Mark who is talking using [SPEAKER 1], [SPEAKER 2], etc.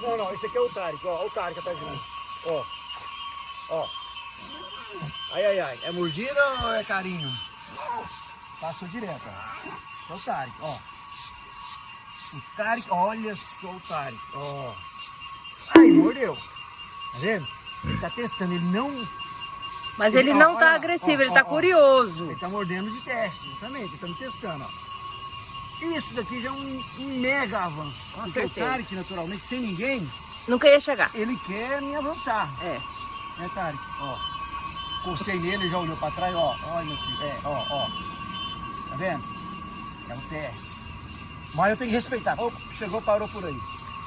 [SPEAKER 1] Não, esse aqui é o Tarek, ó. O Tarek atrás de mim. Ó. Ai. É mordida ou é carinho? Passou direto, ó. É o Tarek, ó. O Tarek, olha só o Tarek, ó. Aí, mordeu. Tá vendo? Ele tá testando, ele não...
[SPEAKER 2] Mas ele não tá
[SPEAKER 1] olha lá,
[SPEAKER 2] agressivo,
[SPEAKER 1] ó,
[SPEAKER 2] ele tá curioso.
[SPEAKER 1] Ele tá mordendo de teste, também, ele tá me testando, ó. Isso daqui já é um mega avanço.
[SPEAKER 2] Com
[SPEAKER 1] Porque o
[SPEAKER 2] certeza.
[SPEAKER 1] Tarek, naturalmente, sem ninguém,
[SPEAKER 2] Nunca ia chegar.
[SPEAKER 1] ele quer me avançar.
[SPEAKER 2] É.
[SPEAKER 1] Né, Tarek? Ó. Cocei nele, já olhou pra trás, ó. Olha, meu filho. Ó. Tá vendo? É um teste. Mas eu tenho que respeitar. Opa, chegou, parou por aí.